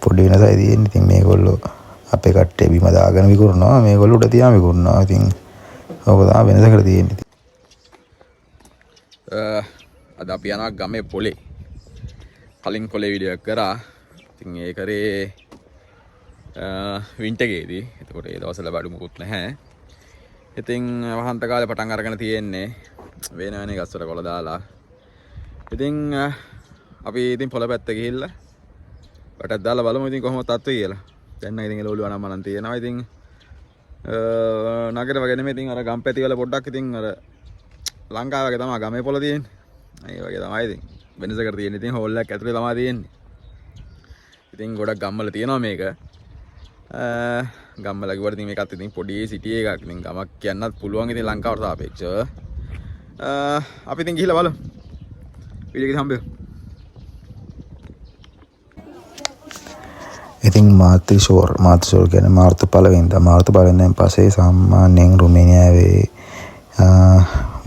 පොඩි වෙනසයි තියෙන්නේ. ඉතින් මේගොල්ලෝ අපේ කට්ටිය බිම දාගෙන විකුණනවා, මේගොල්ලෝ උඩ තියාම විකුණනවා. ඉතින් ඔක තමයි වෙනසකට තියෙන්නේ. අද අපි යනවා ගමේ පොලේ. කලින් කොලේ වීඩියෝ එකක් කරා. ඉතින් ඒ කරේ වින්ටර් එකේදී. එතකොට ඒ දවස්වල බඩු මුකුත් නැහැ. ඉතින් වහන්ත කාලේ පටන් අරගෙන තියෙන්නේ වෙන වෙන ගස්වල කොළ දාලා. ඉතින් අපි ඉතින් පොළ පැත්ත ගිහිල්ලා වටක් දාලා බලමු ඉතින් කොහොමද තත්ත්වය කියලා. දැන් නම් ඉතින් එළවලු අනම්මනම් තියෙනවා. ඉතින් නගර වගේ නෙමෙයි. ඉතින් අර ගම්පැති වල පොඩ්ඩක් ඉතින් අර ලංකාව වගේ තමයි ගමේ පොළ තියෙන්නේ. ඒ වගේ තමයි ඉතින් වෙනසකට තියෙන්නේ. ඉතින් හෝල් එකක් ඇතුලේ තමයි තියෙන්නේ. ඉතින් ගොඩක් ගම්වල තියෙනවා මේක. ගම්වල කිව්වට ඉතින් මේකත් ඉතින් පොඩි සිටි එකක්. ඉතින් ගමක් කියන්නත් පුළුවන් ඉතින් ලංකාවට සාපේක්ෂව. අපි ඉතින් ගිහිල්ලා බලමු. වීඩියෝ එකේ හම්බෙමු. ඉතින් මාර්තු ෂෝර් කියන්නේ මාර්තු 1 වෙනිදා. මාර්තු 1 වෙනිදාන් පස්සේ සාමාන්‍යයෙන් රුමේනියාවේ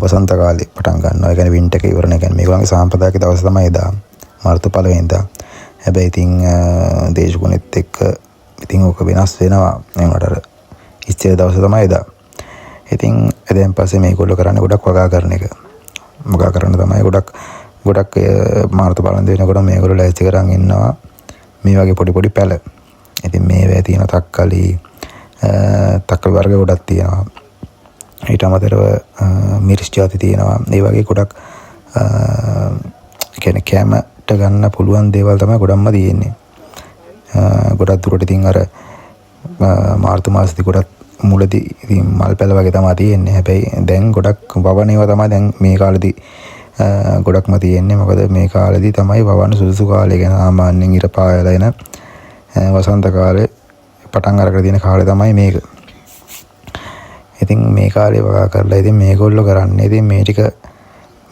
වසන්ත කාලේ පටන් ගන්නවා. ඒ කියන්නේ වින්ටර් එක ඉවරන. ඒ කියන්නේ මේගොල්ලන්ගේ සාම්ප්‍රදායික දවස තමයි එදා. මාර්තු 1 වෙනිදා. හැබැයි ඉතින් දේශගුණෙත් එක්ක ඉතින් ඕක වෙනස් වෙනවා. ඒකට අර ඉස්සෙල් දවස තමයි එදා. ඉතින් එදෙන් පස්සේ මේගොල්ලෝ කරන්නේ ගොඩක් වගා කරන එක. වගා කරන තමයි ගොඩක් මාර්තු 1 වෙනකොට මේගොල්ලෝ ලෑස්ති කරන් ඉන්නවා මේ වගේ පොඩි පැල. ඉතින් මේවේ තියෙන තක්කලි වර්ග ගොඩක් තියෙනවා. ඊට අමතරව මිරිස් ಜಾති තියෙනවා. ඒ වගේ ගොඩක් කියන්නේ කැමට ගන්න පුළුවන් දේවල් තමයි ගොඩක්ම තියෙන්නේ. ගොඩක් දුරට ඉතින් අර මාර්තු මාසෙදි ගොඩක් මුලදී ඉතින් මල් පැල වගේ තමයි තියෙන්නේ. හැබැයි දැන් ගොඩක් වවන ඒවා තමයි දැන් මේ කාලෙදි ගොඩක්ම තියෙන්නේ. මොකද මේ කාලෙදි තමයි වවන්න සුදුසු කාලය. ගැන සාමාන්‍යයෙන් ඉර පායලා එන වසන්ත කාලේ පටන් අරගෙන තියෙන කාලේ තමයි මේක. ඉතින් මේ කාලේ වගා කරලා ඉතින් මේගොල්ලෝ කරන්නේ ඉතින් මේ ටික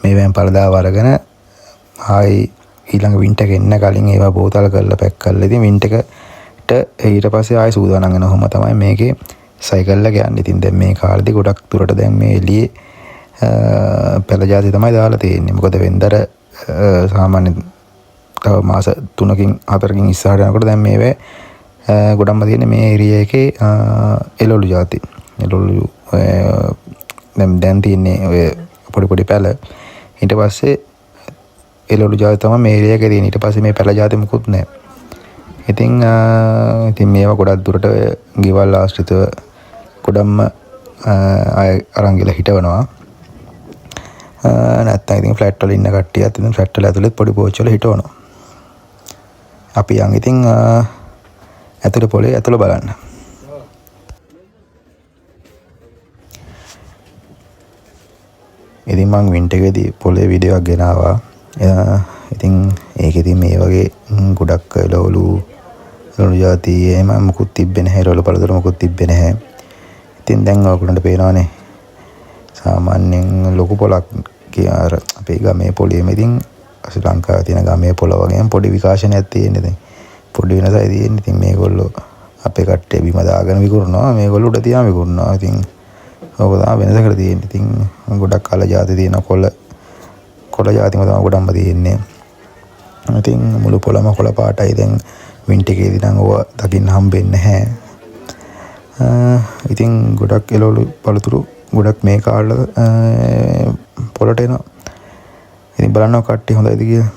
මේවෙන් පළදාව අරගෙන ආයි ඊළඟ වින්ටර් එක එන්න කලින් ඒවා බෝතල් කරලා පැක් කරලා ඉතින් වින්ටර් එකට ඊට පස්සේ ආයි සූදානම් වෙනවම තමයි මේකේ සයිකල් එක යන්නේ. ඉතින් දැන් මේ කාලෙදි ගොඩක් දුරට දැන් මේ එළියේ පැල ජාති තමයි දාලා තියෙන්නේ. මොකද වෙන්දර සාමාන්‍ය තව මාස 3කින් 4කින් ඉස්සරහට යනකොට දැන් මේවේ ගොඩක්ම තියෙන්නේ මේ ඒරියා එකේ එළවලු ජාති. එළවලු දැන් තියෙන්නේ ඔය පොඩි පැල. ඊට පස්සේ එළවලු ජාති තමයි මේ ඒරියා එකේ තියෙන්නේ. ඊට පස්සේ මේ පැල ජාති මුකුත් නැහැ. ඉතින් මේවා ගොඩක් දුරට ගෙවල් ආශ්‍රිතව ගොඩක්ම අරන් ගිහලා හිටවනවා. නැත්තම් ඉතින් ෆ්ලැට් වල ඉන්න කට්ටියත් ඉතින් ෆ්ලැට් වල ඇතුළේ පොඩි පෝච්චි වල හිටවනවා. අපි යන් ඉතින් ඇතුළේ පොලේ ඇතුළ බලන්න. ඉතින් මං වින්ටර් එකේදී පොලේ වීඩියෝ එකක් ගෙනාවා. ඉතින් ඒකෙදි මේ වගේ ගොඩක් එළවලු ජාති එහෙම මුකුත් තිබ්බේ නැහැ. එළවලු පළතුරු මුකුත් තිබ්බේ නැහැ. ඉතින් දැන් ඔයගොල්ලන්ට පේනවනේ සාමාන්‍යයෙන් ලොකු පොලක් අර අපේ ගමේ පොලේම ඉතින් ශ්‍රී ලංකාවේ තියෙන ගමේ පොළ වගේම පොඩි විකාශනයක් තියෙන්නේ. ඉතින් පොඩි වෙනසයි තියෙන්නේ. ඉතින් මේගොල්ලෝ අපේ කට්ටිය බිම දාගෙන විකුණනවා, මේගොල්ලෝ උඩ තියාම විකුණනවා. ඉතින් ඕක තමයි වෙනසකට තියෙන්නේ. ඉතින් ගොඩක් කල ජාති තියෙන කොළ ජාතිම තමයි ගොඩක්ම තියෙන්නේ. ඉතින් මුළු පොළම කොළ පාටයි. දැන් වින්ටර් එකේදී නම් ඕවා දකින්න හම්බෙන්නේ නැහැ. ඉතින් ගොඩක් එළවලු පළතුරු ගොඩක් මේ කාලේ පොළට එනවා. ඉතින් බලන්න කට්ටිය හොඳයිද කියලා.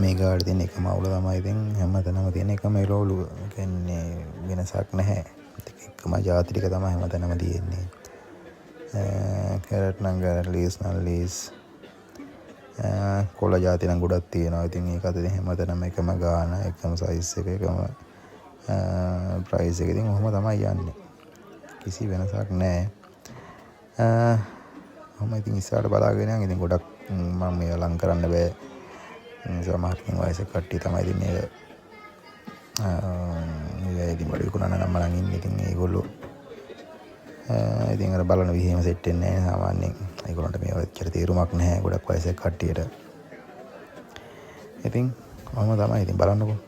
මේ ගාඩ තියෙන එකම අවුල තමයි ඉතින් හැමතැනම තියෙන එකම එළවලු. කියන්නේ වෙනසක් නැහැ. එකම ජාති ටික තමයි හැමතැනම තියෙන්නේ. කැරට් නම් කැරට්, ලීස් නම් ලීස්. කොළ ජාති නම් ගොඩක් තියෙනවා. ඉතින් ඒකත් ඉතින් හැමතැනම එකම ගාන, එකම සයිස් එක, එකම ප්‍රයිස් එක. ඉතින් ඔහොම තමයි යන්නේ. කිසි වෙනසක් නැහැ. මම ඉතින් ඉස්සරහට බලාගෙන යන්. ඉතින් ගොඩක් මම මේවා ලං කරන්න බෑ. සමහරකින් වයසක කට්ටිය තමයි ඉතින් මේක ඉතින් බඩු විකුණන්න නම් මලන් ඉන්නේ. ඉතින් ඒගොල්ලෝ ඉතින් අර බලන විදිහම සෙට් වෙන්නේ නැහැ සාමාන්‍යයෙන්. ඒගොල්ලන්ට මේව ඇත්තට තේරුමක් නැහැ ගොඩක් වයසක කට්ටියට. ඉතින් මම තමයි ඉතින් බලන්නකෝ.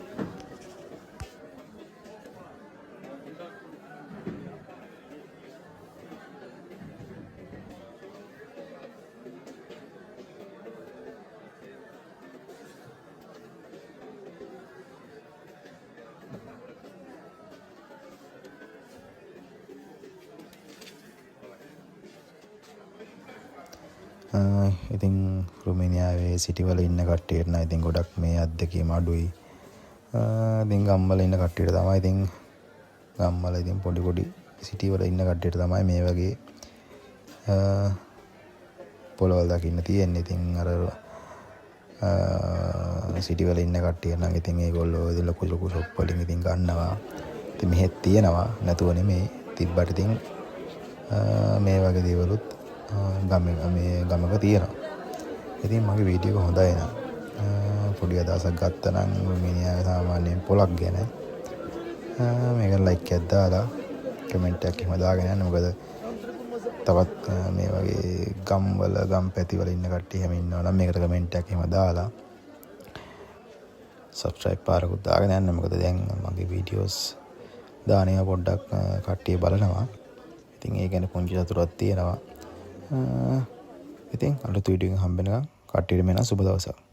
ඉතින් රුමේනියාවේ සිටිවල ඉන්න කට්ටියට නම් ඉතින් ගොඩක් මේ අත්දැකීම අඩුයි. ඉතින් ගම්වල ඉන්න කට්ටියට තමයි ඉතින් ගම්වල ඉතින් පොඩි සිටිවල ඉන්න කට්ටියට තමයි මේ වගේ පොළවල් දකින්න තියෙන්නේ. ඉතින් අර සිටිවල ඉන්න කට්ටිය නම් ඉතින් ඒගොල්ලෝ ඉතින් ලොකු ෂොප් වලින් ඉතින් ගන්නවා. ඉතින් මෙහෙත් තියෙනවා නැතුව නෙමෙයි. තිබ්බට ඉතින් මේ වගේ දේවලුත් ගමක තියෙනවා. ඉතින් මගේ වීඩියෝ එක හොඳයි නම් පොඩි අදහසක් ගත්තා නම් රුමේනියාවේ සාමාන්‍යයෙන් පොලක් ගැන මේක ලයික් එකක් දාලා කමෙන්ට් එකක් එහෙම දාගෙන යන්න. මොකද තවත් මේ වගේ ගම්වල ගම් පැතිවල ඉන්න කට්ටිය හැම ඉන්නවා නම් මේකට කමෙන්ට් එකක් එහෙම දාලා සබ්ස්ක්‍රයිබ් පාරකුත් දාගෙන යන්න. මොකද දැන් මගේ වීඩියෝස් දාන ඒවා පොඩ්ඩක් කට්ටිය බලනවා. ඉතින් ඒ ගැන පුංචි සතුටක් තියෙනවා. ඉතින් අලුත් වීඩියෝ එකකින් හම්බ වෙනකම් කට්ටියට මෙන්න සුබ දවසක්.